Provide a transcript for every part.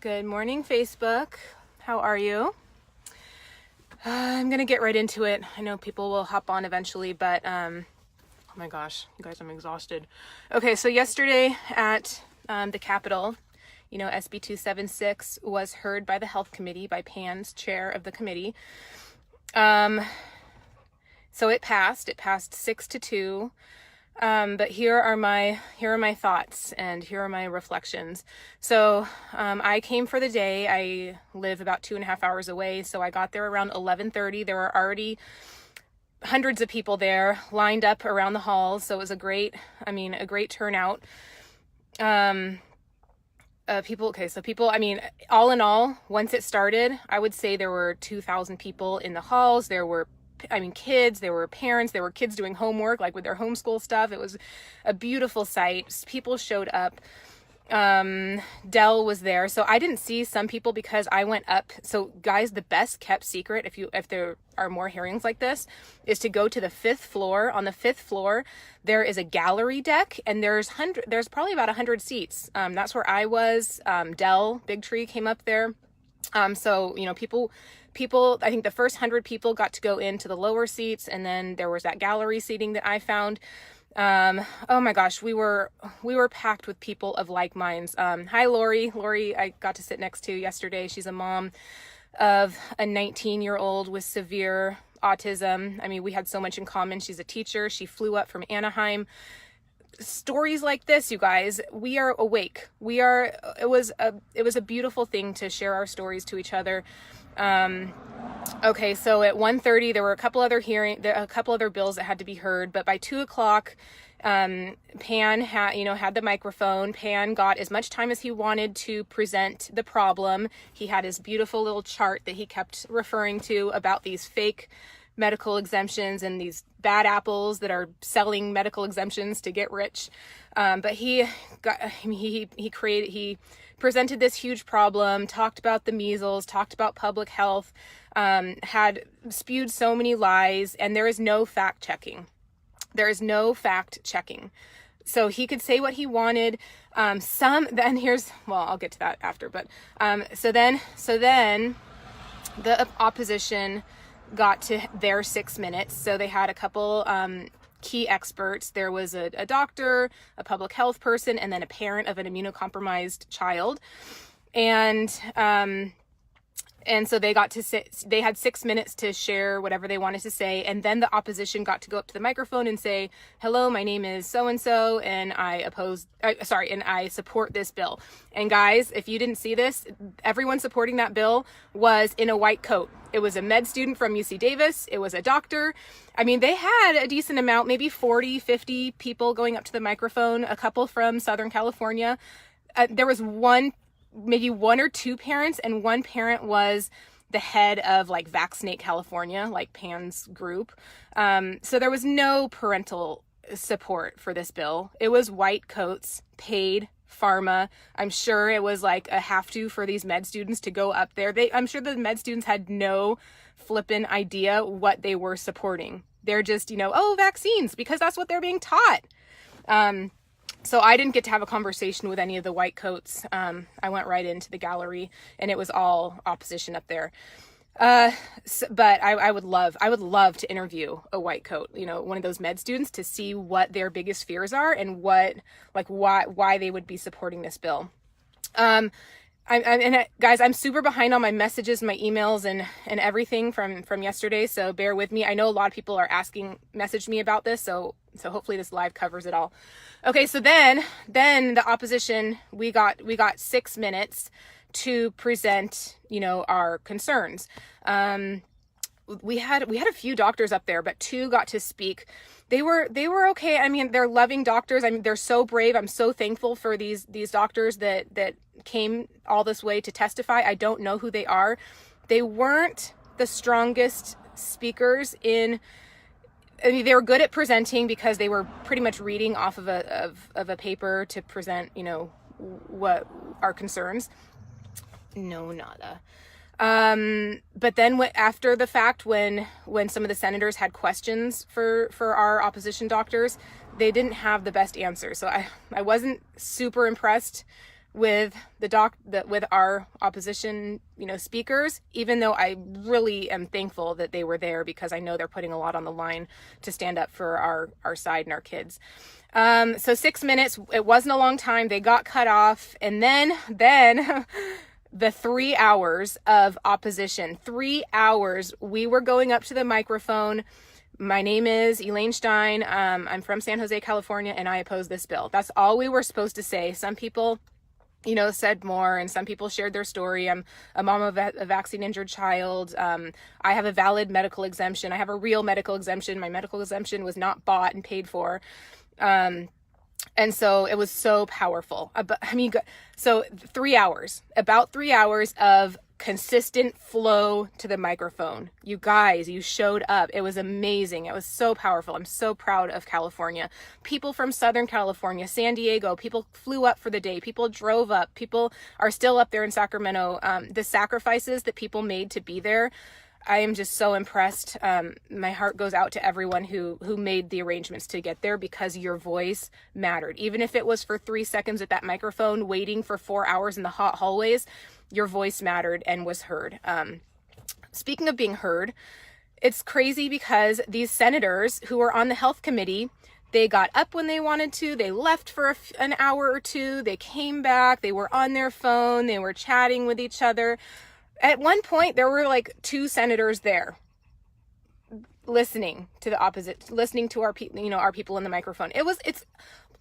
Good morning, Facebook. How are you? I'm gonna get right into it. I know people will hop on eventually, but oh my gosh, you guys, I'm exhausted. Okay, so yesterday at the Capitol, SB276 was heard by the Health Committee, by Pan's chair of the committee. So it passed 6-2. But here are my thoughts and here are my reflections. So, I came for the day. I live about 2.5 hours away. So I got there around 11:30. There were already hundreds of people there lined up around the halls. So it was a great turnout. All in all, once it started, I would say there were 2,000 people in the halls. There were kids, there were parents, there were kids doing homework, like with their homeschool stuff. It was a beautiful sight. People showed up. Dell was there. So I didn't see some people because I went up. So guys, the best kept secret, if there are more hearings like this, is to go to the 5th floor. On the 5th floor, there is a gallery deck and there's probably about 100 seats. That's where I was. Dell, Big Tree came up there. People, I think the first 100 people got to go into the lower seats, and then there was that gallery seating that I found. Oh my gosh, we were packed with people of like minds. Hi, Lori. Lori, I got to sit next to yesterday. She's a mom of a 19-year-old with severe autism. I mean, we had so much in common. She's a teacher. She flew up from Anaheim. Stories like this, you guys, we are awake. It was a beautiful thing to share our stories to each other. Okay, so at 1:30 there were a couple other bills that had to be heard, but by 2:00, Pan had the microphone. Pan got as much time as he wanted to present the problem. He had his beautiful little chart that he kept referring to about these fake medical exemptions and these bad apples that are selling medical exemptions to get rich. But he presented this huge problem, talked about the measles, talked about public health, had spewed so many lies, and there is no fact checking. So he could say what he wanted. I'll get to that after, but so then the opposition got to their 6 minutes. So they had a couple key experts. There was a doctor, a public health person, and then a parent of an immunocompromised child. And so they got to sit, they had 6 minutes to share whatever they wanted to say. And then the opposition got to go up to the microphone and say, hello, my name is so-and-so, and I support this bill. And guys, if you didn't see this, everyone supporting that bill was in a white coat. It was a med student from UC Davis. It was a doctor. I mean, they had a decent amount, maybe 40, 50 people going up to the microphone, a couple from Southern California. There was maybe one or two parents, and one parent was the head of like Vaccinate California, like Pan's group. So there was no parental support for this bill. It was white coats, paid pharma. I'm sure it was like a have to for these med students to go up there. I'm sure the med students had no flippin' idea what they were supporting. They're just, vaccines, because that's what they're being taught. So I didn't get to have a conversation with any of the white coats. I went right into the gallery, and it was all opposition up there. But I would love to interview a white coat, one of those med students, to see what their biggest fears are and why they would be supporting this bill. Guys, I'm super behind on my messages, my emails, and everything from yesterday. So bear with me. I know a lot of people are messaged me about this. So hopefully this live covers it all. Okay. So then the opposition, we got 6 minutes to present, our concerns. We had a few doctors up there, but 2 got to speak. They were okay. I mean, they're loving doctors. I mean, they're so brave. I'm so thankful for these doctors that came all this way to testify. I don't know who they are. They weren't the strongest speakers they were good at presenting because they were pretty much reading off of a paper to present, what our concerns. No, nada. But then after the fact, when some of the senators had questions for our opposition doctors, they didn't have the best answers. So I wasn't super impressed with with our opposition, speakers, even though I really am thankful that they were there, because I know they're putting a lot on the line to stand up for our side and our kids. So 6 minutes, it wasn't a long time. They got cut off. And then the 3 hours of opposition, 3 hours, we were going up to the microphone. My name is Elaine Stein. I'm from San Jose, California, and I oppose this bill. That's all we were supposed to say. Some people, said more, and some people shared their story. I'm a mom of a vaccine injured child. I have a valid medical exemption. I have a real medical exemption. My medical exemption was not bought and paid for. And so it was so powerful. So 3 hours, about 3 hours of consistent flow to the microphone. You guys, you showed up. It was amazing. It was so powerful. I'm so proud of California. People from Southern California, San Diego, people flew up for the day. People drove up. People are still up there in Sacramento. The sacrifices that people made to be there, I am just so impressed. My heart goes out to everyone who made the arrangements to get there, because your voice mattered. Even if it was for 3 seconds at that microphone, waiting for 4 hours in the hot hallways, your voice mattered and was heard. Speaking of being heard, it's crazy because these senators who were on the health committee, they got up when they wanted to, they left for an hour or two, they came back, they were on their phone, they were chatting with each other. At one point, there were like 2 senators there listening to the opposite, listening to our people in the microphone.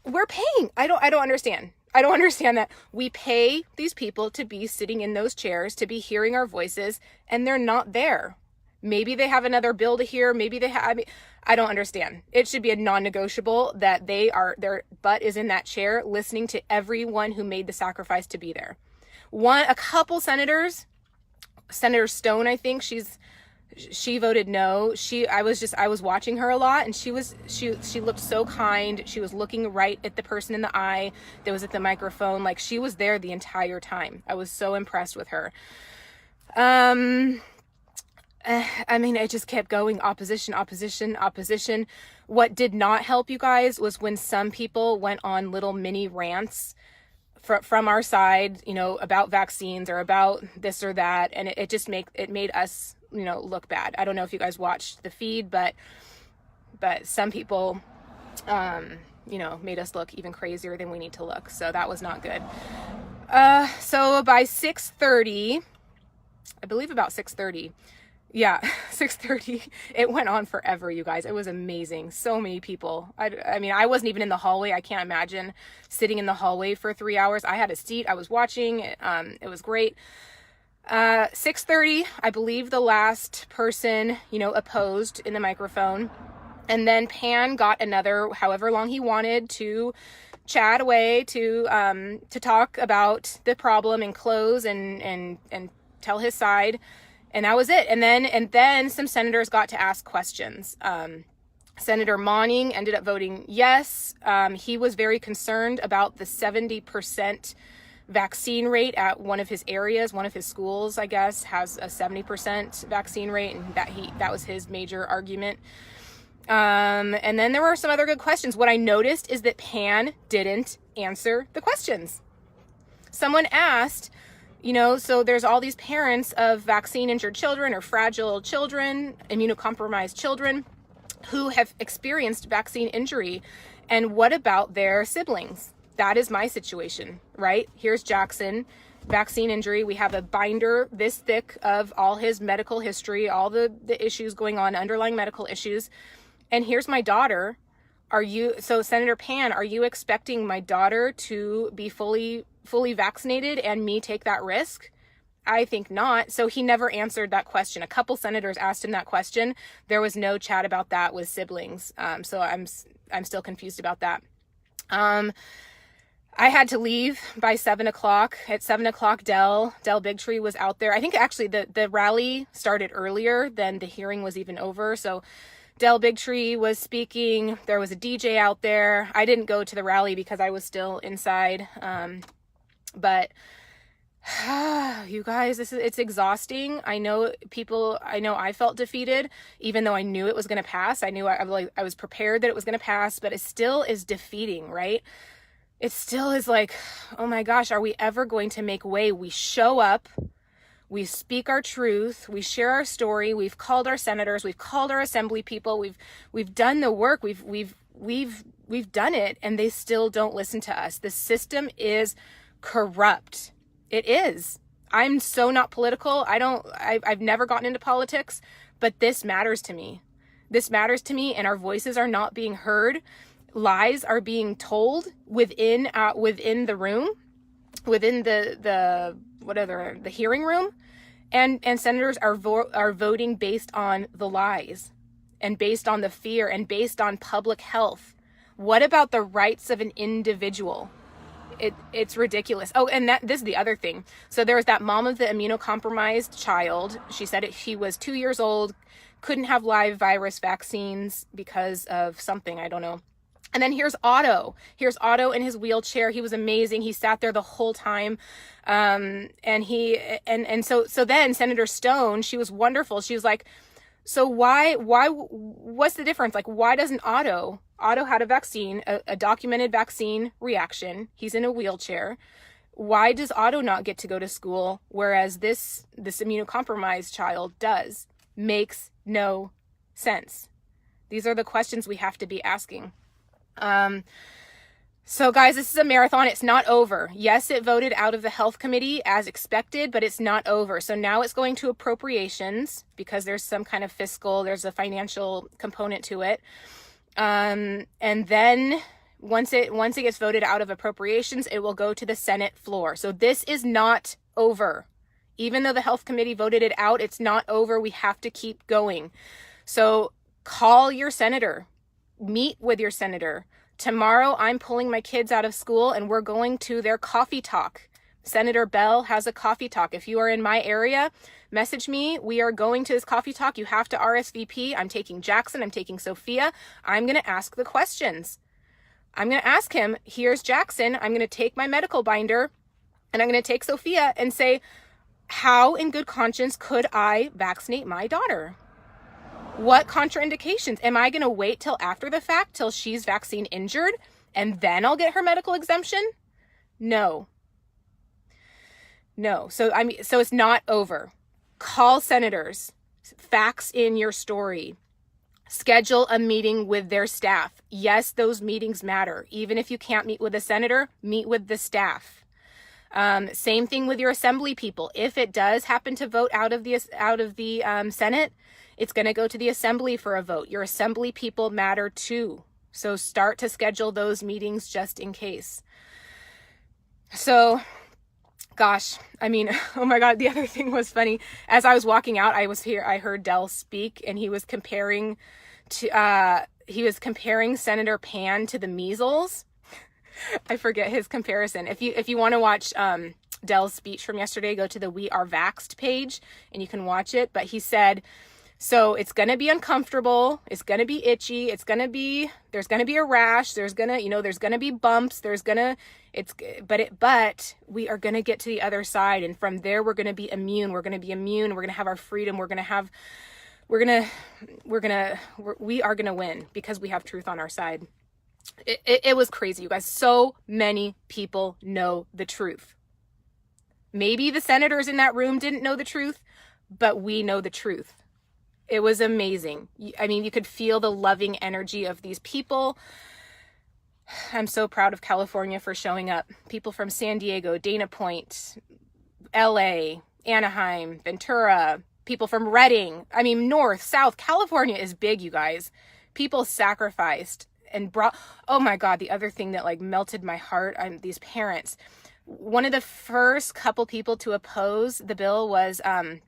We're paying. I don't understand. I don't understand that we pay these people to be sitting in those chairs, to be hearing our voices, and they're not there. Maybe they have another bill to hear. Maybe they have, I don't understand. It should be a non-negotiable that their butt is in that chair listening to everyone who made the sacrifice to be there. A couple senators, Senator Stone, I think she voted no. I was watching her a lot, and she looked so kind. She was looking right at the person in the eye that was at the microphone. Like, she was there the entire time. I was so impressed with her. I just kept going. Opposition. What did not help, you guys, was when some people went on little mini rants from our side, about vaccines or about this or that. And it made us, look bad. I don't know if you guys watched the feed, but some people, made us look even crazier than we need to look. So that was not good. So by 6:30, I believe about 6:30, yeah, 6:30, it went on forever, you guys. It was amazing. So many people. I wasn't even in the hallway. I can't imagine sitting in the hallway for 3 hours. I had a seat. I was watching. It was great. 6:30, I believe the last person, opposed in the microphone. And then Pan got another, however long he wanted, to chat away, to talk about the problem and close and tell his side. And that was it. And then some senators got to ask questions. Senator Monning ended up voting yes. He was very concerned about the 70% vaccine rate at one of his areas. One of his schools, I guess, has a 70% vaccine rate, and that was his major argument. And then there were some other good questions. What I noticed is that Pan didn't answer the questions. Someone asked, so there's all these parents of vaccine injured children or fragile children, immunocompromised children who have experienced vaccine injury. And what about their siblings? That is my situation, right? Here's Jackson, vaccine injury. We have a binder this thick of all his medical history, all the issues going on, underlying medical issues. And here's my daughter. So Senator Pan, are you expecting my daughter to be fully vaccinated and me take that risk? I think not. So he never answered that question. A couple senators asked him that question. There was no chat about that with siblings. So I'm still confused about that. I had to leave by 7:00. At 7:00, Del Bigtree was out there. I think actually the rally started earlier than the hearing was even over. So Del Bigtree was speaking. There was a DJ out there. I didn't go to the rally because I was still inside. But you guys, it's exhausting. I know I felt defeated, even though I knew it was going to pass. I knew I was prepared that it was going to pass, but it still is defeating, right? it still is like, oh my gosh, are we ever going to make way? We show up, we speak our truth, we share our story, we've called our senators, we've called our assembly people, we've done the work, we've done it, and they still don't listen to us. The system is corrupt. It is. I'm so not political. I've never gotten into politics, but this matters to me. This matters to me, and our voices are not being heard. Lies are being told within the room, within the hearing room, and senators are voting based on the lies, and based on the fear, and based on public health. What about the rights of an individual? It's ridiculous. Oh, and this is the other thing. So there was that mom of the immunocompromised child. She said she was 2 years old, couldn't have live virus vaccines because of something, I don't know. And then here's Otto. Here's Otto in his wheelchair. He was amazing. He sat there the whole time. So then Senator Stone, she was wonderful. She was like, so what's the difference? Like, why doesn't Otto had a vaccine, a documented vaccine reaction. He's in a wheelchair. Why does Otto not get to go to school, whereas this immunocompromised child does? Makes no sense. These are the questions we have to be asking. So guys, this is a marathon. It's not over. Yes, it voted out of the health committee as expected, but it's not over. So now it's going to appropriations because there's some kind of there's a financial component to it. And then once it gets voted out of appropriations, it will go to the Senate floor. So this is not over. Even though the health committee voted it out, it's not over. We have to keep going. So call your senator, meet with your senator. Tomorrow, I'm pulling my kids out of school and we're going to their coffee talk. Senator Bell has a coffee talk. If you are in my area, message me. We are going to this coffee talk. You have to RSVP. I'm taking Jackson. I'm taking Sophia. I'm going to ask the questions. I'm going to ask him, here's Jackson. I'm going to take my medical binder and I'm going to take Sophia and say, how in good conscience could I vaccinate my daughter? What contraindications? Am I going to wait till after the fact, till she's vaccine injured, and then I'll get her medical exemption? No. So it's not over. Call senators, fax in your story, schedule a meeting with their staff. Yes, those meetings matter. Even if you can't meet with a senator, meet with the staff. Same thing with your assembly people. If it does happen to vote out of the Senate, it's going to go to the assembly for a vote. Your assembly people matter too. So start to schedule those meetings just in case. So, gosh, I mean, oh my God, the other thing was funny. As I was walking out, I heard Dell speak, and he was comparing Senator Pan to the measles. I forget his comparison. If you want to watch Dell's speech from yesterday, go to the We Are Vaxxed page and you can watch it. But he said, so it's going to be uncomfortable. It's going to be itchy. There's going to be a rash. There's going to be bumps. But we are going to get to the other side. And from there, we're going to be immune. We're going to be immune. We're going to have our freedom. We are going to win because we have truth on our side. It was crazy, you guys. So many people know the truth. Maybe the senators in that room didn't know the truth, but we know the truth. It was amazing. I mean, you could feel the loving energy of these people. I'm so proud of California for showing up. People from San Diego, Dana Point, LA, Anaheim, Ventura, people from Redding. I mean, North, South, California is big, you guys. People sacrificed and brought, oh my God, the other thing that like melted my heart, these parents. One of the first couple people to oppose the bill was a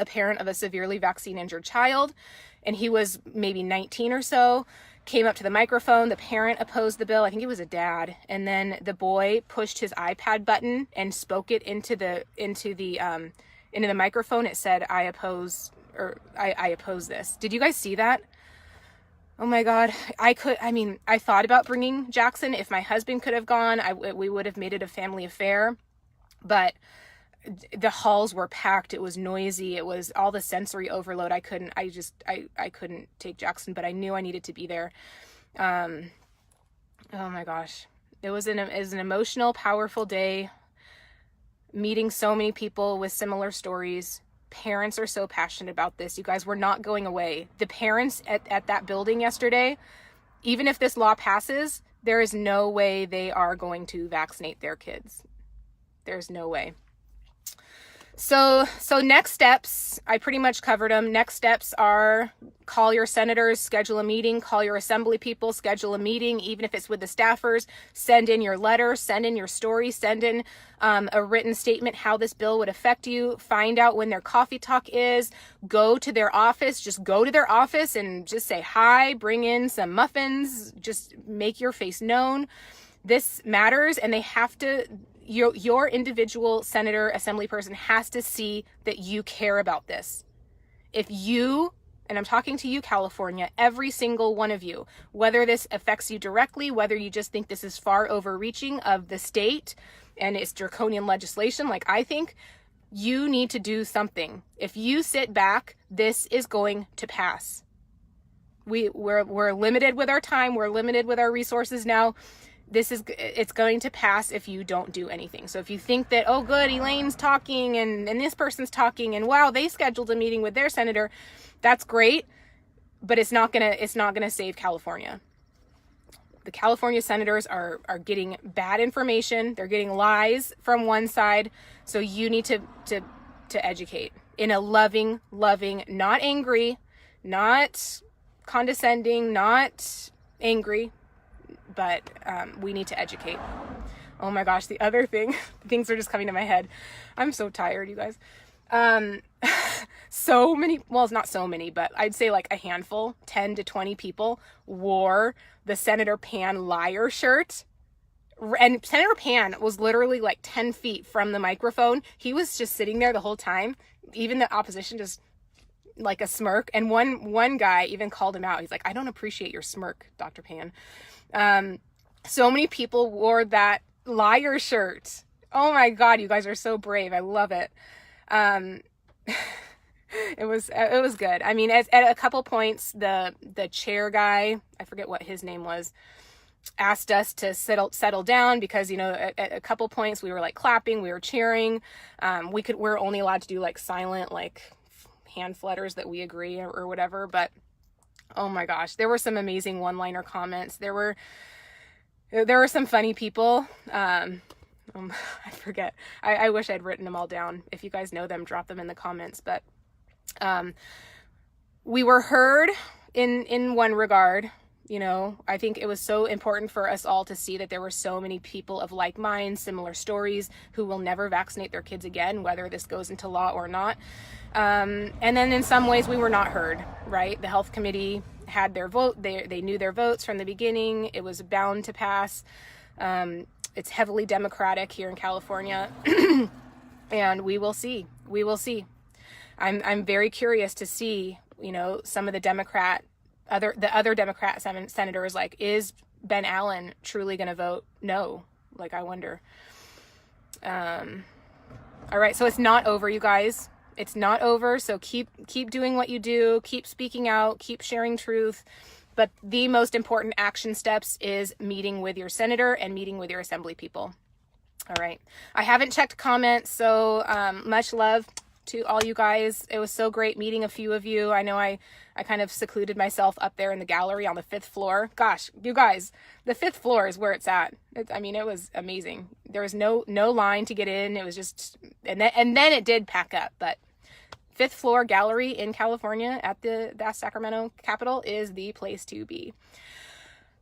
parent of a severely vaccine injured child, and he was maybe 19 or so, came up to the microphone. The parent opposed the bill. I think it was a dad. And then the boy pushed his iPad button and spoke it into the microphone. It said, I oppose this. Did you guys see that? Oh my God. I thought about bringing Jackson. If my husband could have gone, we would have made it a family affair, but the halls were packed. It was noisy. It was all the sensory overload. I couldn't take Jackson, but I knew I needed to be there. Oh my gosh. It was an emotional, powerful day, meeting so many people with similar stories. Parents are so passionate about this. You guys, we're not going away. The parents at that building yesterday, even if this law passes, there is no way they are going to vaccinate their kids. There's no way. So next steps, I pretty much covered them. Next steps are call your senators, schedule a meeting, call your assembly people, schedule a meeting, even if it's with the staffers, send in your letter, send in your story, send in a written statement how this bill would affect you, find out when their coffee talk is, go to their office, just go to their office and just say hi, bring in some muffins, just make your face known. This matters, and they have to, your individual senator, assembly person has to see that you care about this. If you, and I'm talking to you, California, every single one of you, whether this affects you directly, whether you just think this is far overreaching of the state and it's draconian legislation, like I think, you need to do something. If you sit back, this is going to pass. We're limited with our time. We're limited with our resources now. It's going to pass if you don't do anything. So if you think that, oh good, Elaine's talking and this person's talking and wow, they scheduled a meeting with their senator, that's great, but it's not gonna save California. The California senators are getting bad information. They're getting lies from one side. So you need to educate in a loving, not angry, not condescending, not angry, but we need to educate. Oh my gosh, the other thing, things are just coming to my head. I'm so tired, you guys. So many, well, it's not so many, but I'd say like a handful, 10 to 20 people wore the Senator Pan liar shirt. And Senator Pan was literally like 10 feet from the microphone. He was just sitting there the whole time. Even the opposition just like a smirk. And one guy even called him out. He's like, I don't appreciate your smirk, Dr. Pan. So many people wore that liar shirt. Oh my God, you guys are so brave. I love it. It was good. I mean, at a couple points, the chair guy, I forget what his name was, asked us to settle down because, you know, at a couple points we were like clapping, we were cheering. We're only allowed to do like silent, like hand flutters that we agree or whatever. But oh my gosh, there were some amazing one-liner comments. There were some funny people. I forget. I wish I'd written them all down. If you guys know them, drop them in the comments. But we were heard in one regard. You know, I think it was so important for us all to see that there were so many people of like minds, similar stories, who will never vaccinate their kids again, whether this goes into law or not. And then in some ways we were not heard, right? The health committee had their vote. They knew their votes from the beginning. It was bound to pass. It's heavily Democratic here in California. And we will see. We will see. I'm very curious to see, you know, some of the other Democrat senators, like, is Ben Allen truly going to vote no? Like, I wonder. All right. So it's not over, you guys. It's not over. So keep doing what you do. Keep speaking out. Keep sharing truth. But the most important action steps is meeting with your senator and meeting with your assembly people. All right. I haven't checked comments. So much love to all you guys. It was so great meeting a few of you. I know I kind of secluded myself up there in the gallery on the 5th floor. Gosh, you guys, the 5th floor is where it's at. It was amazing. There was no line to get in. It was just, and then it did pack up, but 5th floor gallery in California at the Sacramento Capitol is the place to be.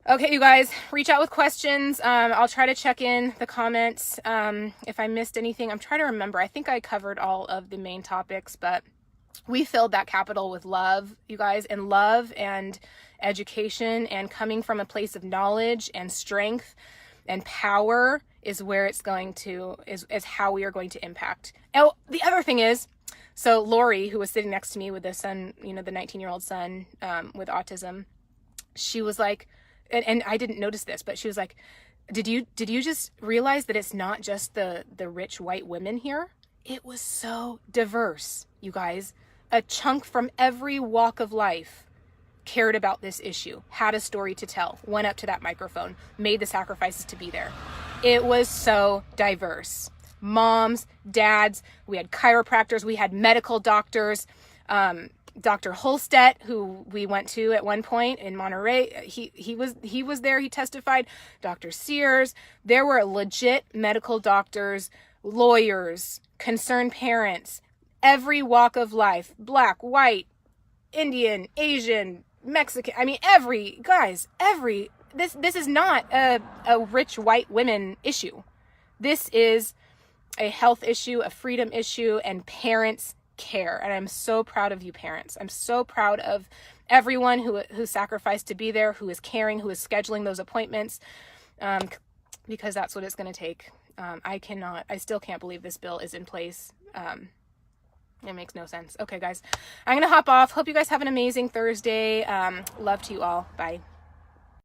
Okay, you guys, reach out with questions. I'll try to check in the comments. If I missed anything, I'm trying to remember. I think I covered all of the main topics, but we filled that Capitol with love, you guys, and love and education, and coming from a place of knowledge and strength and power is where it's going to, is how we are going to impact. Oh, the other thing is, so Lori, who was sitting next to me with the son, you know, the 19-year-old son with autism, she was like, and I didn't notice this, but she was like, did you just realize that it's not just the rich white women here? It was so diverse, you guys. A chunk from every walk of life cared about this issue, had a story to tell, went up to that microphone, made the sacrifices to be there. It was so diverse. Moms, dads, we had chiropractors, we had medical doctors, Dr. Holstedt, who we went to at one point in Monterey, he was there, he testified. Dr. Sears, there were legit medical doctors, lawyers, concerned parents, every walk of life, black, white, Indian, Asian, Mexican. I mean, this is not a rich white women issue. This is a health issue, a freedom issue, and parents care. And I'm so proud of you parents. I'm so proud of everyone who sacrificed to be there, who is caring, who is scheduling those appointments, because that's what it's going to take. I still can't believe this bill is in place. It makes no sense. Okay, guys, I'm going to hop off. Hope you guys have an amazing Thursday. Love to you all. Bye.